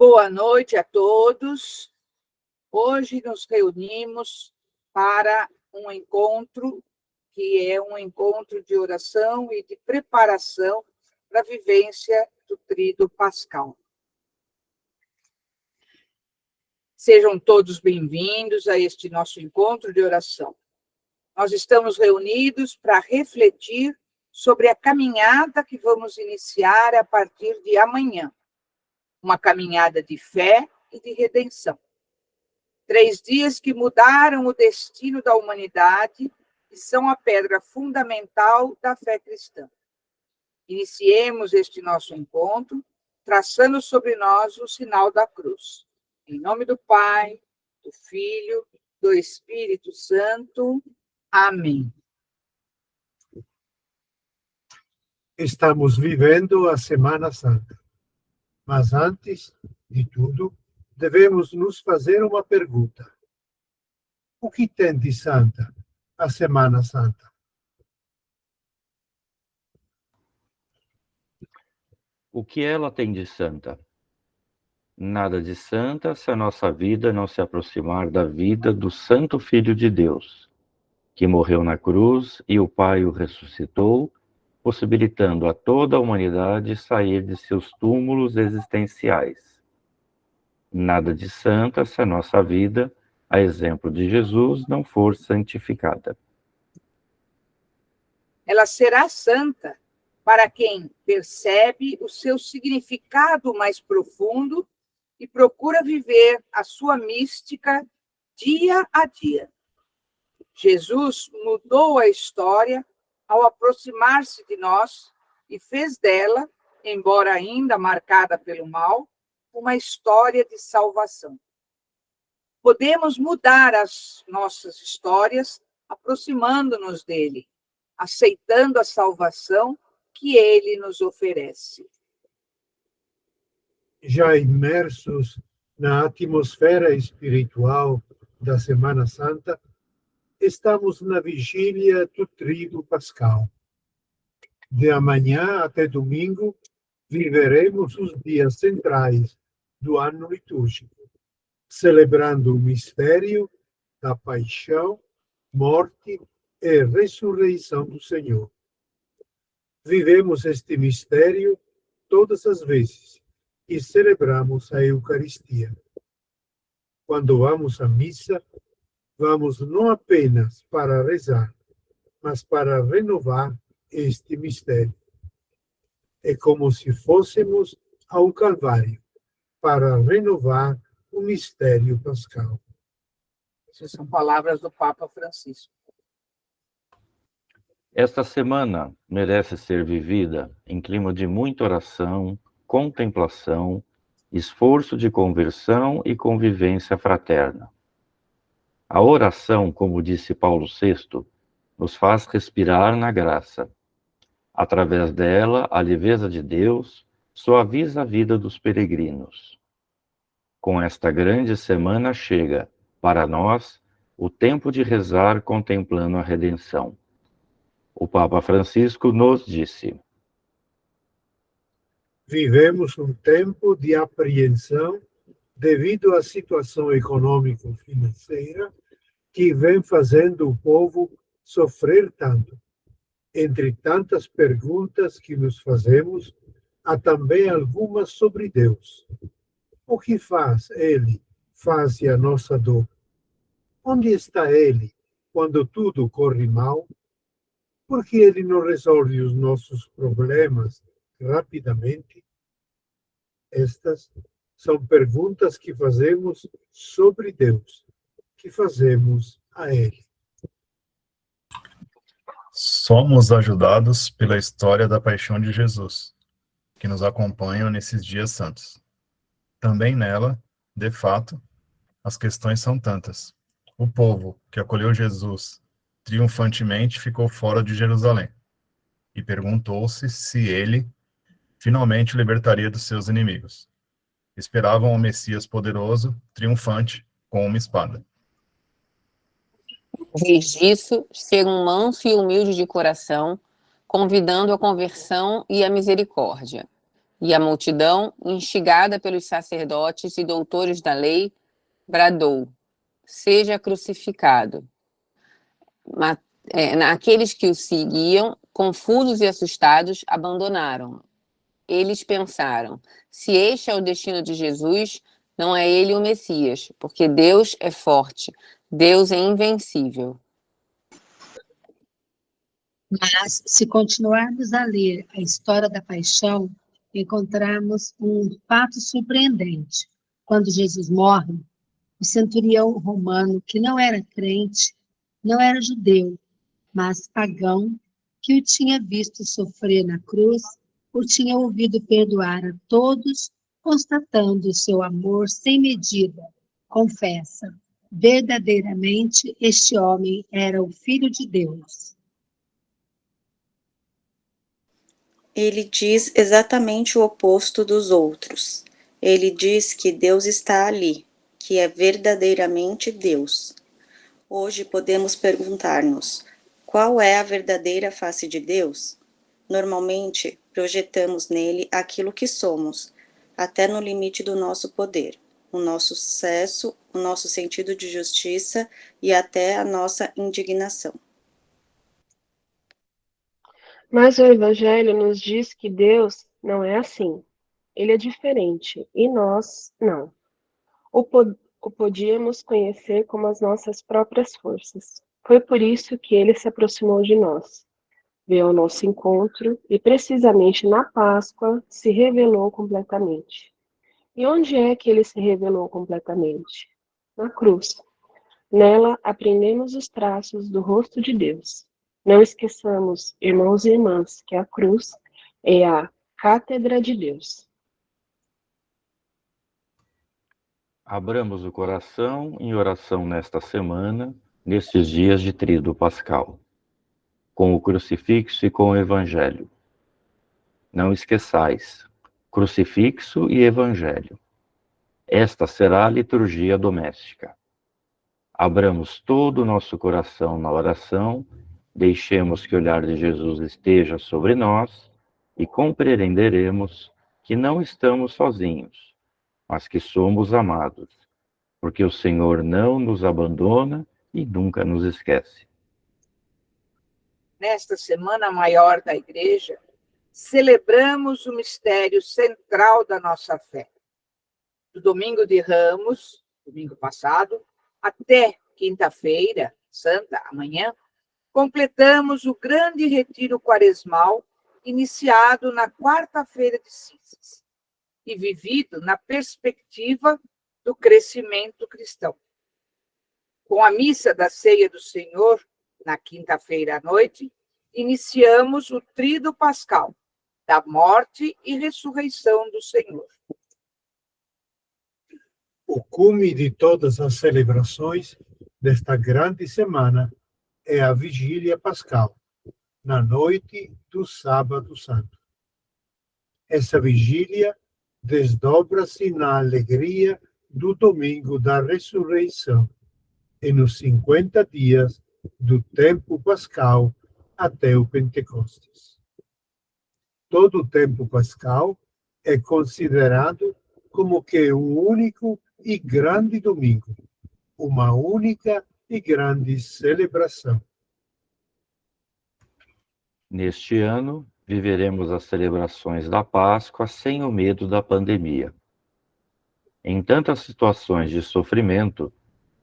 Boa noite a todos. Hoje nos reunimos para um encontro que é um encontro de oração e de preparação para a vivência do Tríduo Pascal. Sejam todos bem-vindos a este nosso encontro de oração. Nós estamos reunidos para refletir sobre a caminhada que vamos iniciar a partir de amanhã. Uma caminhada de fé e de redenção. 3 dias que mudaram o destino da humanidade e são a pedra fundamental da fé cristã. Iniciemos este nosso encontro traçando sobre nós o sinal da cruz. Em nome do Pai, do Filho, do Espírito Santo. Amém. Estamos vivendo a Semana Santa. Mas antes de tudo, devemos nos fazer uma pergunta. O que tem de santa a Semana Santa? O que ela tem de santa? Nada de santa se a nossa vida não se aproximar da vida do Santo Filho de Deus, que morreu na cruz e o Pai o ressuscitou, possibilitando a toda a humanidade sair de seus túmulos existenciais. Nada de santa se a nossa vida, a exemplo de Jesus, não for santificada. Ela será santa para quem percebe o seu significado mais profundo e procura viver a sua mística dia a dia. Jesus mudou a história ao aproximar-se de nós e fez dela, embora ainda marcada pelo mal, uma história de salvação. Podemos mudar as nossas histórias aproximando-nos dele, aceitando a salvação que ele nos oferece. Já imersos na atmosfera espiritual da Semana Santa, estamos na vigília do Tríduo Pascal. De amanhã até domingo, viveremos os dias centrais do ano litúrgico, celebrando o mistério da paixão, morte e ressurreição do Senhor. Vivemos este mistério todas as vezes que celebramos a Eucaristia. Quando vamos à missa, vamos não apenas para rezar, mas para renovar este mistério. É como se fôssemos ao Calvário, para renovar o mistério pascal. Essas são palavras do Papa Francisco. Esta semana merece ser vivida em clima de muita oração, contemplação, esforço de conversão e convivência fraterna. A oração, como disse Paulo VI, nos faz respirar na graça. Através dela, a leveza de Deus suaviza a vida dos peregrinos. Com esta grande semana chega, para nós, o tempo de rezar contemplando a redenção. O Papa Francisco nos disse: Vivemos um tempo de apreensão devido à situação econômico-financeira que vem fazendo o povo sofrer tanto. Entre tantas perguntas que nos fazemos, há também algumas sobre Deus. O que faz Ele face à nossa dor? Onde está Ele quando tudo corre mal? Por que Ele não resolve os nossos problemas rapidamente? Estas são perguntas que fazemos sobre Deus, que fazemos a Ele. Somos ajudados pela história da paixão de Jesus, que nos acompanha nesses dias santos. Também nela, de fato, as questões são tantas. O povo que acolheu Jesus triunfantemente ficou fora de Jerusalém e perguntou-se se ele finalmente o libertaria dos seus inimigos. Esperavam o Messias poderoso, triunfante, com uma espada. Em vez disso, ser um manso e humilde de coração, convidando a conversão e a misericórdia. E a multidão, instigada pelos sacerdotes e doutores da lei, bradou: seja crucificado. Aqueles que o seguiam, confusos e assustados, abandonaram. Eles pensaram: se este é o destino de Jesus, não é ele o Messias, porque Deus é forte, Deus é invencível. Mas, se continuarmos a ler a história da paixão, encontramos um fato surpreendente. Quando Jesus morre, o centurião romano, que não era crente, não era judeu, mas pagão, que o tinha visto sofrer na cruz, o tinha ouvido perdoar a todos, constatando seu amor sem medida, confessa: verdadeiramente este homem era o Filho de Deus. Ele diz exatamente o oposto dos outros. Ele diz que Deus está ali, que é verdadeiramente Deus. Hoje podemos perguntar-nos: qual é a verdadeira face de Deus? Normalmente, projetamos nele aquilo que somos, até no limite do nosso poder, o nosso sucesso, o nosso sentido de justiça e até a nossa indignação. Mas o Evangelho nos diz que Deus não é assim. Ele é diferente, e nós não. O podíamos conhecer como as nossas próprias forças. Foi por isso que ele se aproximou de nós. Veio ao nosso encontro e, precisamente na Páscoa, se revelou completamente. E onde é que ele se revelou completamente? Na cruz. Nela aprendemos os traços do rosto de Deus. Não esqueçamos, irmãos e irmãs, que a cruz é a cátedra de Deus. Abramos o coração em oração nesta semana, nestes dias de tríduo pascal, com o crucifixo e com o evangelho. Não esqueçais, crucifixo e evangelho. Esta será a liturgia doméstica. Abramos todo o nosso coração na oração, deixemos que o olhar de Jesus esteja sobre nós e compreenderemos que não estamos sozinhos, mas que somos amados, porque o Senhor não nos abandona e nunca nos esquece. Nesta Semana Maior da Igreja, celebramos o mistério central da nossa fé. Do Domingo de Ramos, domingo passado, até quinta-feira, santa, amanhã, completamos o grande retiro quaresmal, iniciado na quarta-feira de cinzas e vivido na perspectiva do crescimento cristão. Com a missa da Ceia do Senhor, na quinta-feira à noite, iniciamos o tríduo pascal, da morte e ressurreição do Senhor. O cume de todas as celebrações desta grande semana é a Vigília Pascal, na noite do Sábado Santo. Essa vigília desdobra-se na alegria do domingo da ressurreição e nos 50 dias do tempo pascal até o Pentecostes. Todo o tempo pascal é considerado como que um único e grande domingo, uma única e grande celebração. Neste ano, viveremos as celebrações da Páscoa sem o medo da pandemia. Em tantas situações de sofrimento,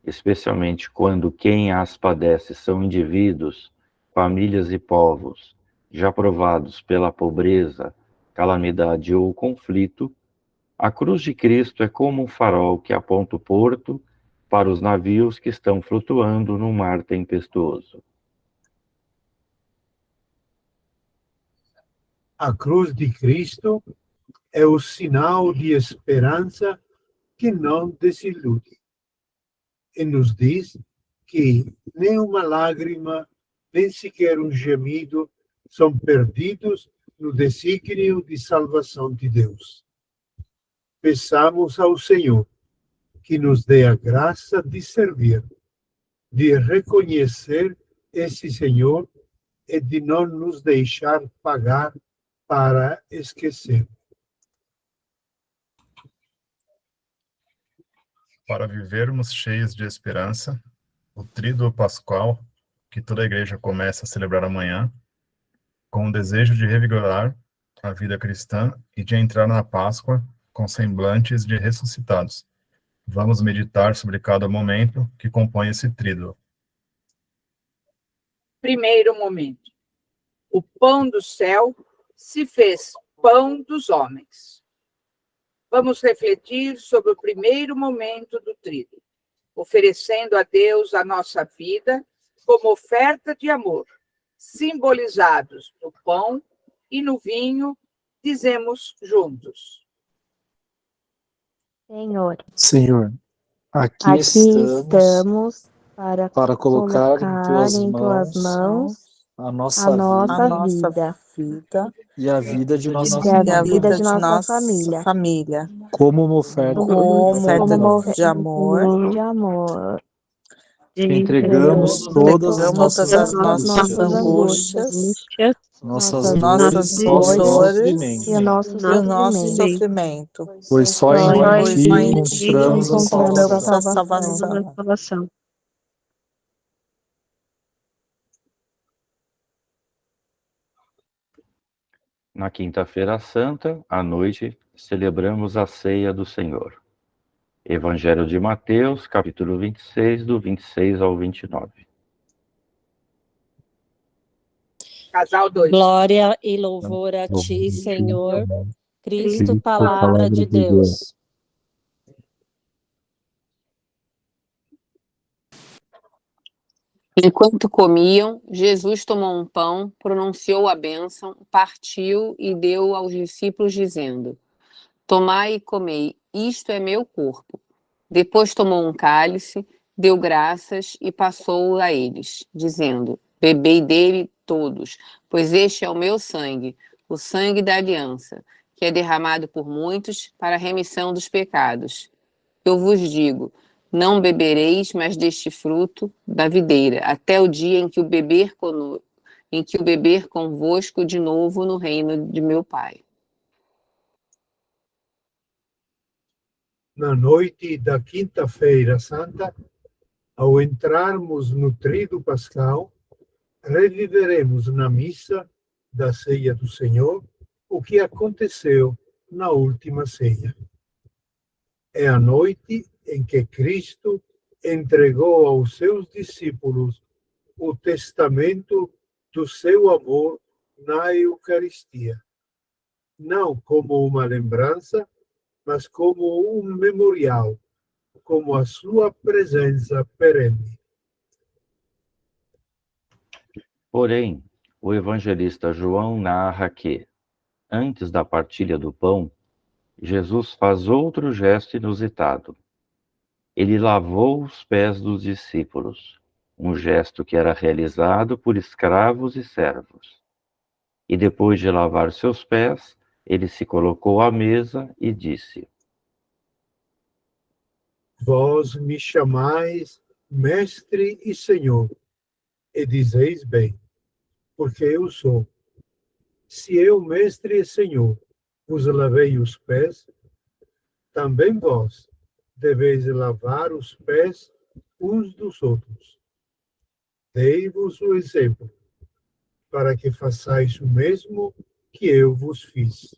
especialmente quando quem as padece são indivíduos, famílias e povos, já provados pela pobreza, calamidade ou conflito, a cruz de Cristo é como um farol que aponta o porto para os navios que estão flutuando no mar tempestuoso. A cruz de Cristo é o sinal de esperança que não desilude. E nos diz que nem uma lágrima, nem sequer um gemido são perdidos no desígnio de salvação de Deus. Peçamos ao Senhor que nos dê a graça de servir, de reconhecer esse Senhor e de não nos deixar pagar para esquecer. para vivermos cheios de esperança, o tríduo pascual, que toda a igreja começa a celebrar amanhã, com o desejo de revigorar a vida cristã e de entrar na Páscoa com semblantes de ressuscitados. Vamos meditar sobre cada momento que compõe esse tríduo. Primeiro momento. O pão do céu se fez pão dos homens. Vamos refletir sobre o primeiro momento do tríduo, oferecendo a Deus a nossa vida como oferta de amor, simbolizados no pão e no vinho, dizemos juntos. Senhor, aqui estamos para colocar em tuas mãos a nossa vida e a vida de nossa família, como uma oferta de amor. Entregamos todas as nossas angústias, nossas dores e o nosso sofrimento, pois só em Ti encontramos a salvação. Na quinta-feira santa, à noite, celebramos a ceia do Senhor. Evangelho de Mateus, capítulo 26, do 26 ao 29. Casal 2. Glória e louvor a Ti, Senhor, Cristo, palavra de Deus. Enquanto comiam, Jesus tomou um pão, pronunciou a bênção, partiu e deu aos discípulos, dizendo: Tomai e comei, isto é meu corpo. Depois tomou um cálice, deu graças e passou a eles, dizendo: Bebei dele todos, pois este é o meu sangue, o sangue da aliança, que é derramado por muitos para a remissão dos pecados. Eu vos digo, não bebereis mais deste fruto da videira, até o dia em que o beber convosco de novo no reino de meu Pai. Na noite da quinta-feira santa, ao entrarmos no tríduo pascal, reviveremos na missa da ceia do Senhor o que aconteceu na última ceia. É a noite em que Cristo entregou aos seus discípulos o testamento do seu amor na Eucaristia, não como uma lembrança, mas como um memorial, como a sua presença perene. Porém, o evangelista João narra que, antes da partilha do pão, Jesus faz outro gesto inusitado. Ele lavou os pés dos discípulos, um gesto que era realizado por escravos e servos. E depois de lavar seus pés, ele se colocou à mesa e disse: Vós me chamais Mestre e Senhor, e dizeis bem, porque eu sou. Se eu, Mestre e Senhor, vos lavei os pés, também vós deveis lavar os pés uns dos outros. Dei-vos o exemplo, para que façais o mesmo que eu vos fiz.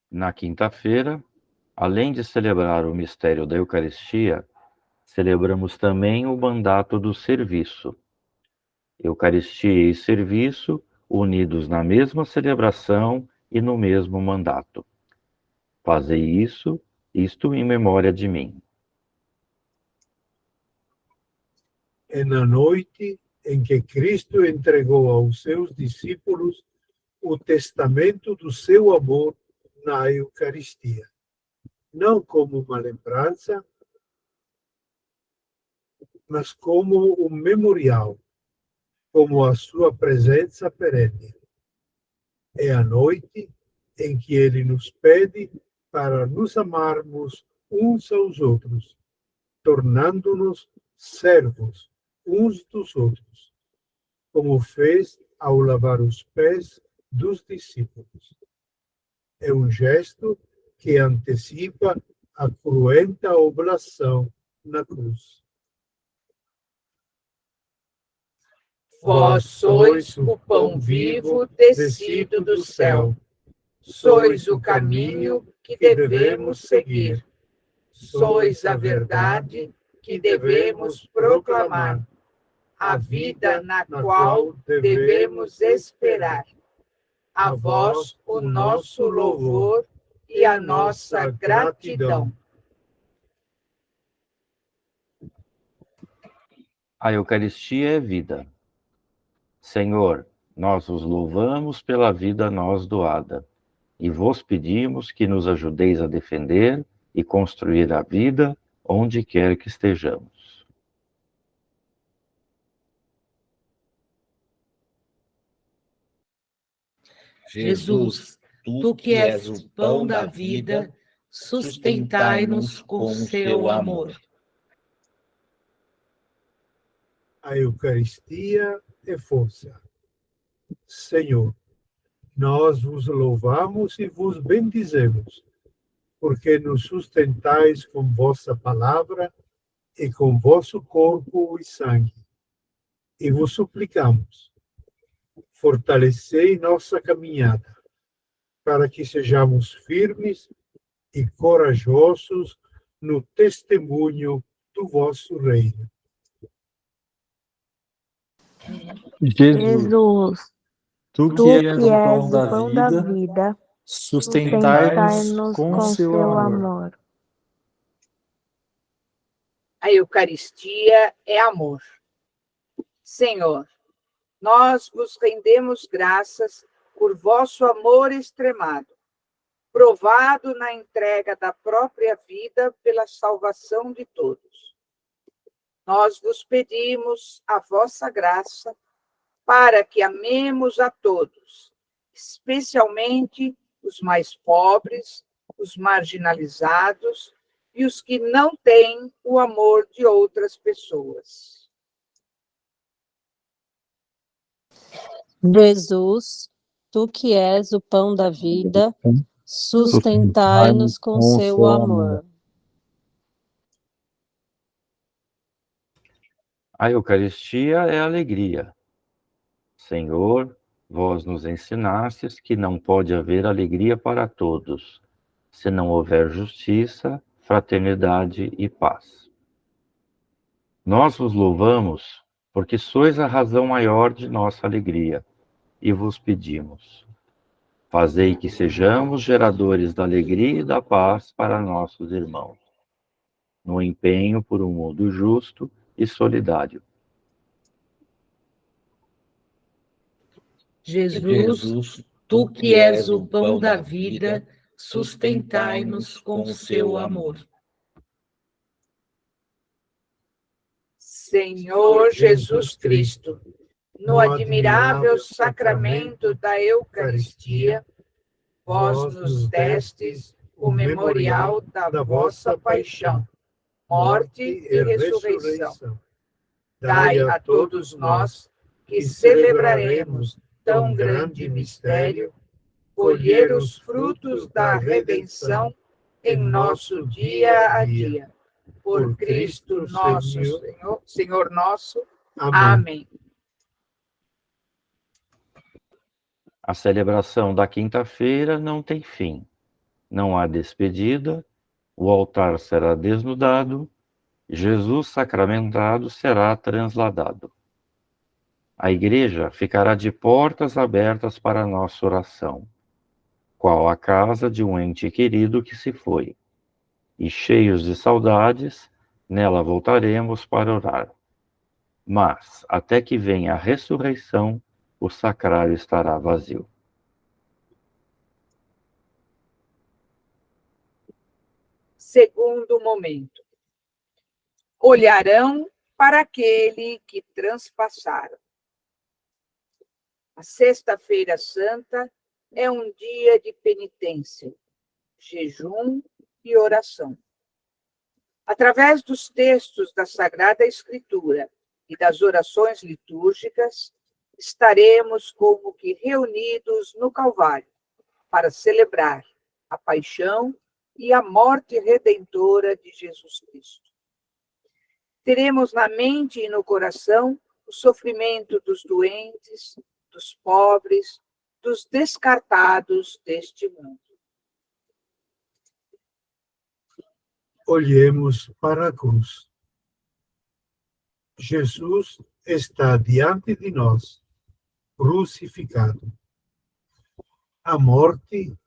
Na quinta-feira, além de celebrar o mistério da Eucaristia, celebramos também o mandato do serviço. Eucaristia e serviço unidos na mesma celebração e no mesmo mandato. Fazei isto em memória de mim. É na noite em que Cristo entregou aos seus discípulos o testamento do seu amor na Eucaristia, não como uma lembrança, mas como um memorial, como a sua presença perene. É a noite em que ele nos pede para nos amarmos uns aos outros, tornando-nos servos uns dos outros, como fez ao lavar os pés dos discípulos. É um gesto que antecipa a cruenta oblação na cruz. Vós sois o pão vivo descido do céu. Sois o caminho que devemos seguir. Sois a verdade que devemos proclamar. A vida na qual devemos esperar. A vós o nosso louvor e a nossa gratidão. A Eucaristia é vida. Senhor, nós vos louvamos pela vida a nós doada, e vos pedimos que nos ajudeis a defender e construir a vida onde quer que estejamos. Jesus, tu que és o pão da vida, sustentai-nos com seu amor. A Eucaristia é força. Senhor, nós vos louvamos e vos bendizemos, porque nos sustentais com vossa palavra e com vosso corpo e sangue. E vos suplicamos, fortalecei nossa caminhada, para que sejamos firmes e corajosos no testemunho do vosso reino. Jesus, tu que és o pão da vida, sustentai-nos com seu amor. A Eucaristia é amor. Senhor, nós vos rendemos graças por vosso amor extremado, provado na entrega da própria vida pela salvação de todos. Nós vos pedimos a vossa graça para que amemos a todos, especialmente os mais pobres, os marginalizados e os que não têm o amor de outras pessoas. Jesus, tu que és o pão da vida, sustentai-nos com seu amor. A Eucaristia é alegria. Senhor, vós nos ensinastes que não pode haver alegria para todos, se não houver justiça, fraternidade e paz. Nós vos louvamos porque sois a razão maior de nossa alegria, e vos pedimos: fazei que sejamos geradores da alegria e da paz para nossos irmãos, no empenho por um mundo justo e solidário. Jesus, tu que és o pão da vida, sustentai-nos com seu amor. Senhor Jesus Cristo, no admirável sacramento da Eucaristia, vós nos destes o memorial da vossa paixão, morte e ressurreição. Dai a todos nós, que celebraremos tão grande mistério, colher os frutos da redenção em nosso dia a dia. Por Cristo nosso Senhor nosso. Amém. A celebração da quinta-feira não tem fim. Não há despedida, o altar será desnudado, Jesus sacramentado será transladado. A igreja ficará de portas abertas para a nossa oração, qual a casa de um ente querido que se foi. E cheios de saudades, nela voltaremos para orar. Mas, até que venha a ressurreição, o sacrário estará vazio. Segundo momento. Olharão para aquele que transpassaram. A Sexta-feira Santa é um dia de penitência, jejum e oração. Através dos textos da Sagrada Escritura e das orações litúrgicas, estaremos como que reunidos no Calvário para celebrar a paixão e a morte redentora de Jesus Cristo. Teremos na mente e no coração o sofrimento dos doentes, dos pobres, dos descartados deste mundo. Olhemos para a cruz. Jesus está diante de nós, crucificado. A morte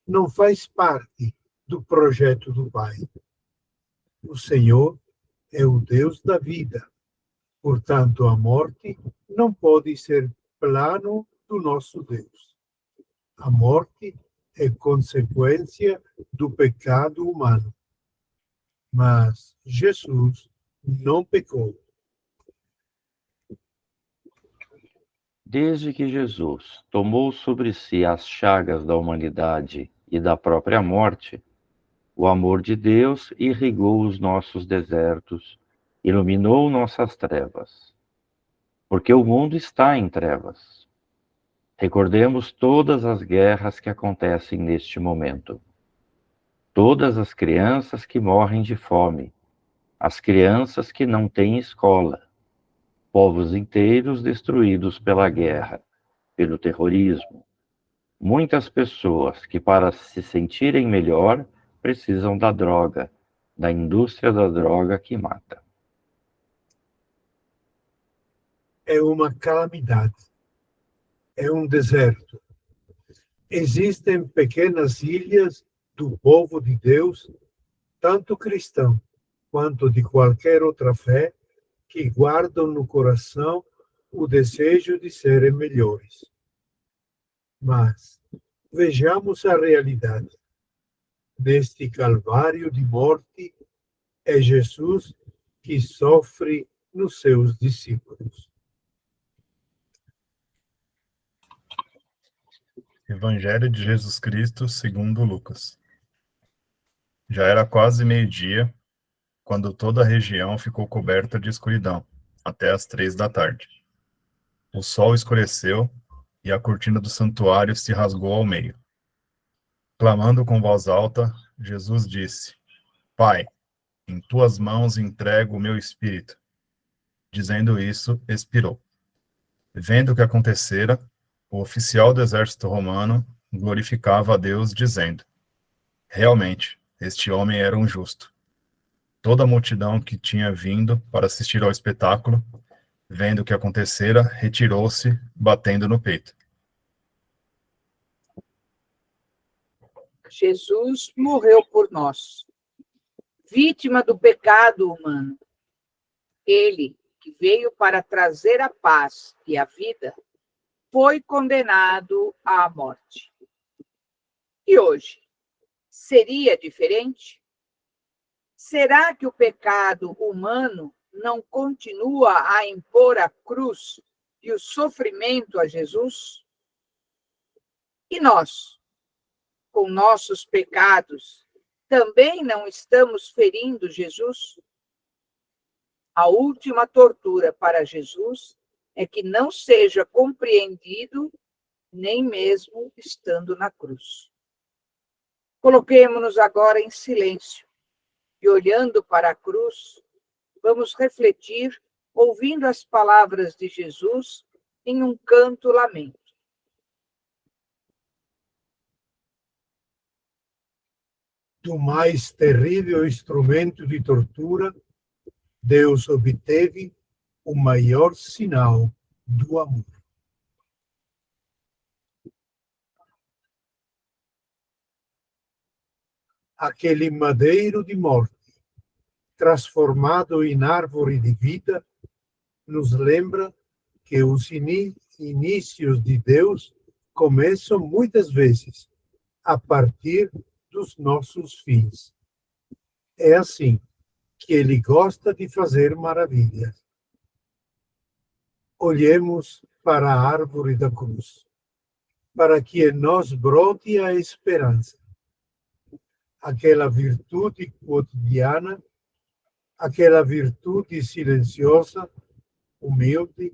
não faz parte do projeto do Pai. O Senhor é o Deus da vida. Portanto, a morte não pode ser plano do nosso Deus. A morte é consequência do pecado humano. Mas Jesus não pecou. Desde que Jesus tomou sobre si as chagas da humanidade e da própria morte, o amor de Deus irrigou os nossos desertos, iluminou nossas trevas. Porque o mundo está em trevas. Recordemos todas as guerras que acontecem neste momento. Todas as crianças que morrem de fome, as crianças que não têm escola, povos inteiros destruídos pela guerra, pelo terrorismo. Muitas pessoas que, para se sentirem melhor, precisam da droga, da indústria da droga que mata. É uma calamidade. É um deserto. Existem pequenas ilhas do povo de Deus, tanto cristão quanto de qualquer outra fé, que guardam no coração o desejo de serem melhores. Mas vejamos a realidade. Neste calvário de morte, é Jesus que sofre nos seus discípulos. Evangelho de Jesus Cristo segundo Lucas. Já era quase meio-dia, quando toda a região ficou coberta de escuridão, até as 3 da tarde. O sol escureceu e a cortina do santuário se rasgou ao meio. Clamando com voz alta, Jesus disse: Pai, em tuas mãos entrego o meu espírito. Dizendo isso, expirou. Vendo o que acontecera, o oficial do exército romano glorificava a Deus, dizendo: Realmente, este homem era um justo. Toda a multidão que tinha vindo para assistir ao espetáculo, vendo o que acontecera, retirou-se, batendo no peito. Jesus morreu por nós, vítima do pecado humano. Ele, que veio para trazer a paz e a vida, foi condenado à morte. E hoje, seria diferente? Será que o pecado humano não continua a impor a cruz e o sofrimento a Jesus? E nós, com nossos pecados, também não estamos ferindo Jesus? A última tortura para Jesus é que não seja compreendido, nem mesmo estando na cruz. Coloquemo-nos agora em silêncio e, olhando para a cruz, vamos refletir, ouvindo as palavras de Jesus em um canto-lamento. Do mais terrível instrumento de tortura, Deus obteve o maior sinal do amor. Aquele madeiro de morte, transformado em árvore de vida, nos lembra que os inícios de Deus começam muitas vezes a partir dos nossos fins. É assim que ele gosta de fazer maravilhas. Olhemos para a árvore da cruz, para que em nós brote a esperança, aquela virtude cotidiana, aquela virtude silenciosa, humilde,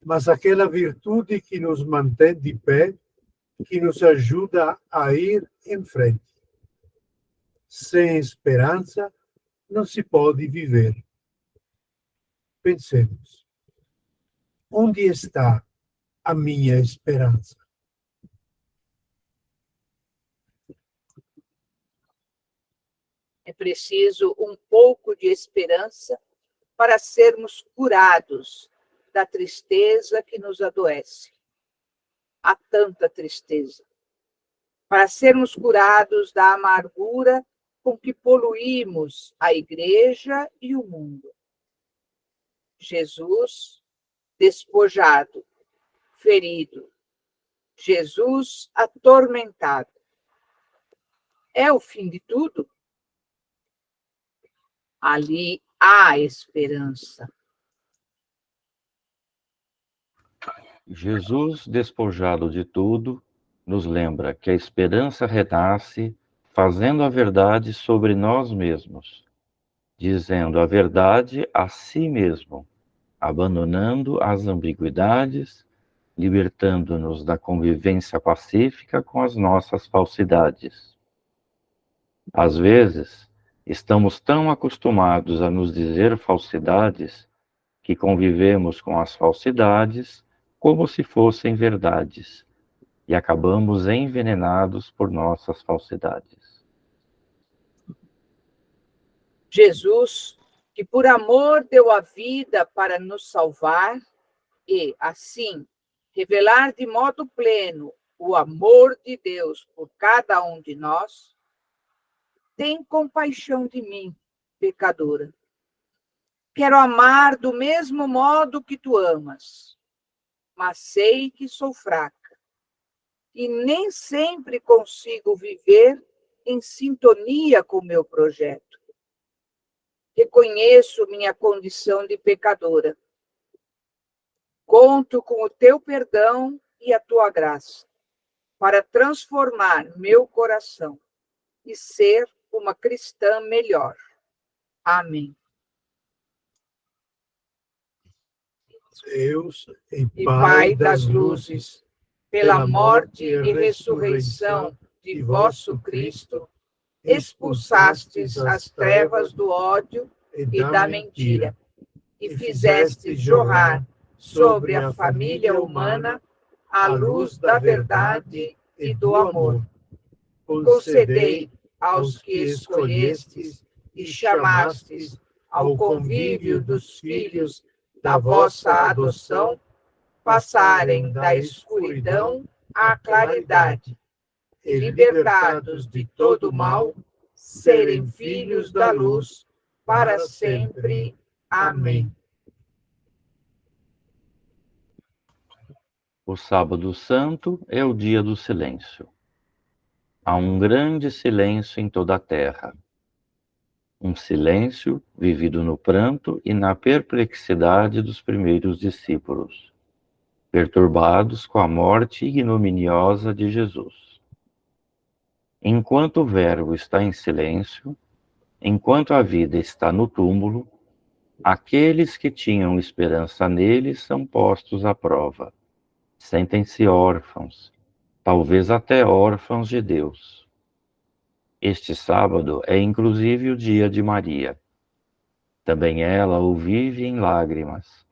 mas aquela virtude que nos mantém de pé, que nos ajuda a ir em frente. Sem esperança, não se pode viver. Pensemos. Onde está a minha esperança? É preciso um pouco de esperança para sermos curados da tristeza que nos adoece. Há tanta tristeza. Para sermos curados da amargura com que poluímos a igreja e o mundo. Jesus despojado, ferido. Jesus atormentado. É o fim de tudo? Ali há esperança. Jesus, despojado de tudo, nos lembra que a esperança renasce fazendo a verdade sobre nós mesmos, dizendo a verdade a si mesmo, abandonando as ambiguidades, libertando-nos da convivência pacífica com as nossas falsidades. Às vezes, estamos tão acostumados a nos dizer falsidades que convivemos com as falsidades como se fossem verdades e acabamos envenenados por nossas falsidades. Jesus, que por amor deu a vida para nos salvar e, assim, revelar de modo pleno o amor de Deus por cada um de nós, tem compaixão de mim, pecadora. Quero amar do mesmo modo que tu amas, mas sei que sou fraca e nem sempre consigo viver em sintonia com o meu projeto. Reconheço minha condição de pecadora. Conto com o teu perdão e a tua graça para transformar meu coração e ser uma cristã melhor. Amém. Deus E Pai das luzes, pela morte e ressurreição de vosso Cristo, expulsastes as trevas do ódio e da mentira, e fizestes jorrar sobre a família humana a luz da verdade e do amor. Concedei aos que escolhestes e chamastes ao convívio dos filhos da vossa adoção, passarem da escuridão à claridade, e libertados de todo mal, serem filhos da luz para sempre. Amém. O Sábado Santo é o dia do silêncio. Há um grande silêncio em toda a terra. Um silêncio vivido no pranto e na perplexidade dos primeiros discípulos, perturbados com a morte ignominiosa de Jesus. Enquanto o Verbo está em silêncio, enquanto a vida está no túmulo, aqueles que tinham esperança nele são postos à prova. Sentem-se órfãos, talvez até órfãos de Deus. Este sábado é inclusive o dia de Maria. Também ela o vive em lágrimas,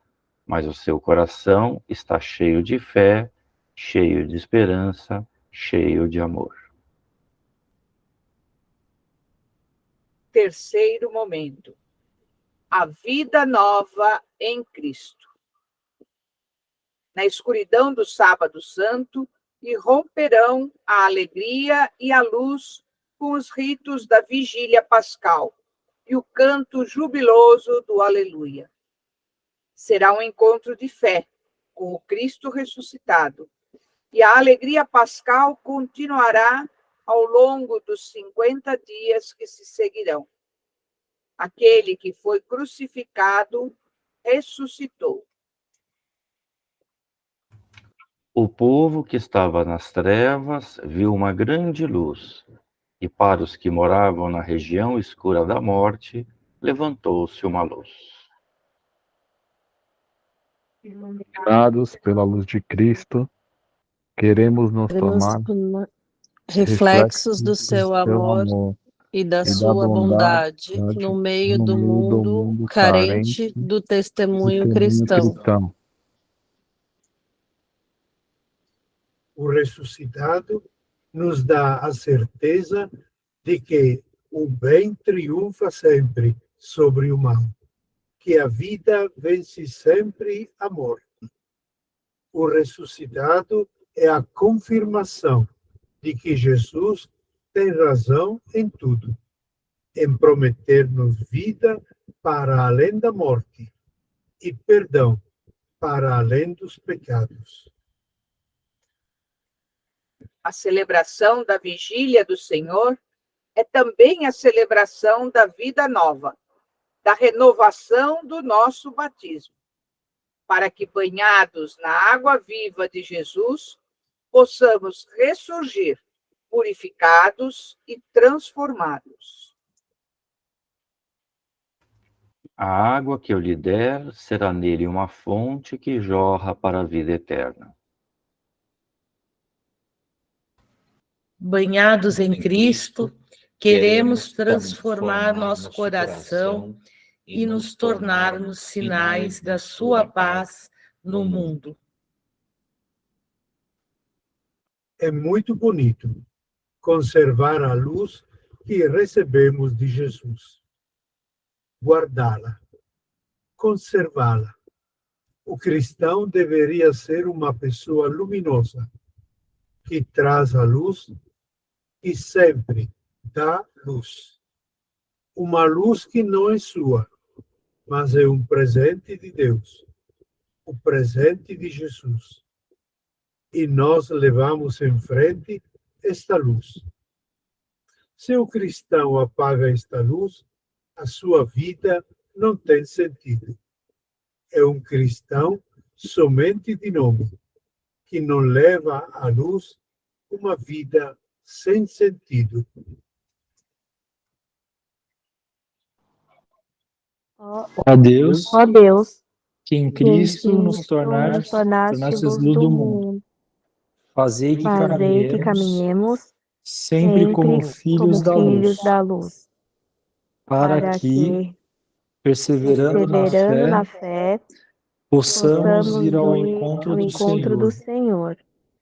mas o seu coração está cheio de fé, cheio de esperança, cheio de amor. Terceiro momento. A vida nova em Cristo. Na escuridão do Sábado Santo, irromperão a alegria e a luz com os ritos da vigília pascal e o canto jubiloso do Aleluia. Será um encontro de fé com o Cristo ressuscitado, e a alegria pascal continuará ao longo dos 50 dias que se seguirão. Aquele que foi crucificado ressuscitou. O povo que estava nas trevas viu uma grande luz, e para os que moravam na região escura da morte, levantou-se uma luz. Iluminados pela luz de Cristo, queremos nos tornar reflexos do seu amor e da sua bondade no meio do mundo carente do testemunho cristão. O ressuscitado nos dá a certeza de que o bem triunfa sempre sobre o mal, que a vida vence sempre a morte. O ressuscitado é a confirmação de que Jesus tem razão em tudo, em prometer-nos vida para além da morte e perdão para além dos pecados. A celebração da vigília do Senhor é também a celebração da vida nova, da renovação do nosso batismo, para que, banhados na água viva de Jesus, possamos ressurgir, purificados e transformados. A água que eu lhe der será nele uma fonte que jorra para a vida eterna. Banhados em Cristo, queremos transformar nosso coração e nos tornarmos sinais da sua paz no mundo. É muito bonito conservar a luz que recebemos de Jesus, guardá-la, conservá-la. O cristão deveria ser uma pessoa luminosa, que traz a luz e sempre dá luz. Uma luz que não é sua, mas é um presente de Deus, o presente de Jesus. E nós levamos em frente esta luz. Se o cristão apaga esta luz, a sua vida não tem sentido. É um cristão somente de nome, que não leva à luz uma vida sem sentido. Ó Deus, que em que em Cristo nos tornastes luz do mundo. Fazei que caminhemos sempre como filhos da luz, para que, perseverando na fé, possamos ir ao encontro do Senhor.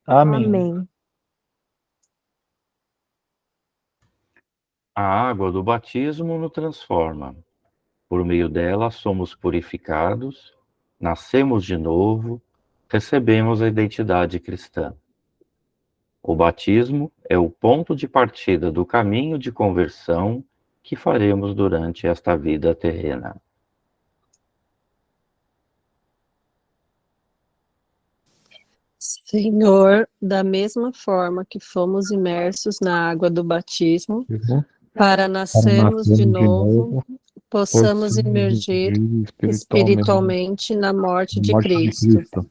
Amém. A água do batismo nos transforma. Por meio dela somos purificados, nascemos de novo, recebemos a identidade cristã. O batismo é o ponto de partida do caminho de conversão que faremos durante esta vida terrena. Senhor, da mesma forma que fomos imersos na água do batismo, para nascermos de novo, possamos emergir espiritualmente na morte de Cristo,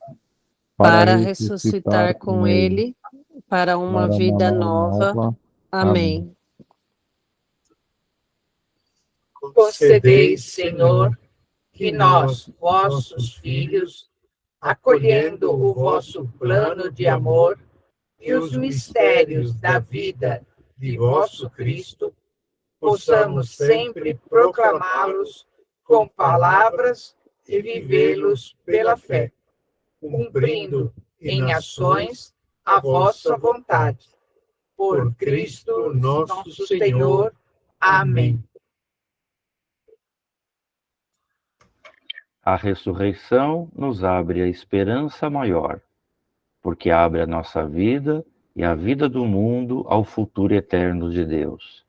para ressuscitar com Ele para uma vida nova. Amém. Concedei, Senhor, que nós, vossos filhos, acolhendo o vosso plano de amor e os mistérios da vida de vosso Cristo, possamos sempre proclamá-los com palavras e vivê-los pela fé, cumprindo em ações a vossa vontade. Por Cristo nosso Senhor. Amém. A ressurreição nos abre a esperança maior, porque abre a nossa vida e a vida do mundo ao futuro eterno de Deus.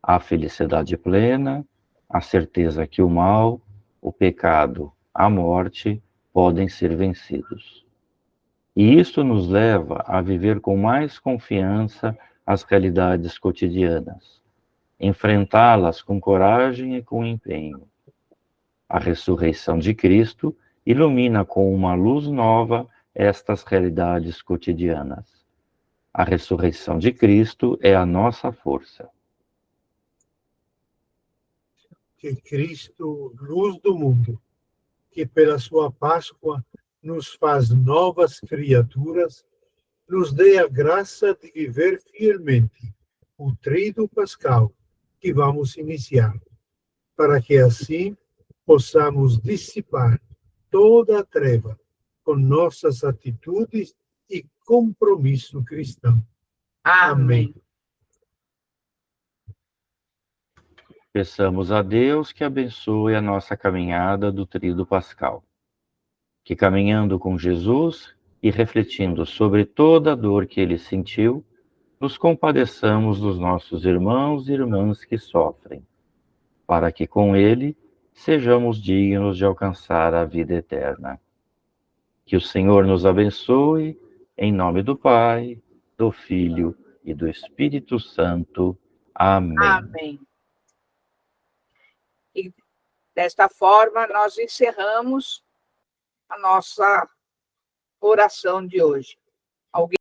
A felicidade plena, a certeza que o mal, o pecado, a morte podem ser vencidos. E isto nos leva a viver com mais confiança as realidades cotidianas, enfrentá-las com coragem e com empenho. A ressurreição de Cristo ilumina com uma luz nova estas realidades cotidianas. A ressurreição de Cristo é a nossa força. Que Cristo, luz do mundo, que pela sua Páscoa nos faz novas criaturas, nos dê a graça de viver fielmente o tríduo pascal que vamos iniciar, para que assim possamos dissipar toda a treva com nossas atitudes e compromisso cristão. Amém. Peçamos a Deus que abençoe a nossa caminhada do tríduo pascal. Que caminhando com Jesus e refletindo sobre toda a dor que ele sentiu, nos compadeçamos dos nossos irmãos e irmãs que sofrem, para que com ele sejamos dignos de alcançar a vida eterna. Que o Senhor nos abençoe, em nome do Pai, do Filho e do Espírito Santo. Amém. Amém. E desta forma, nós encerramos a nossa oração de hoje.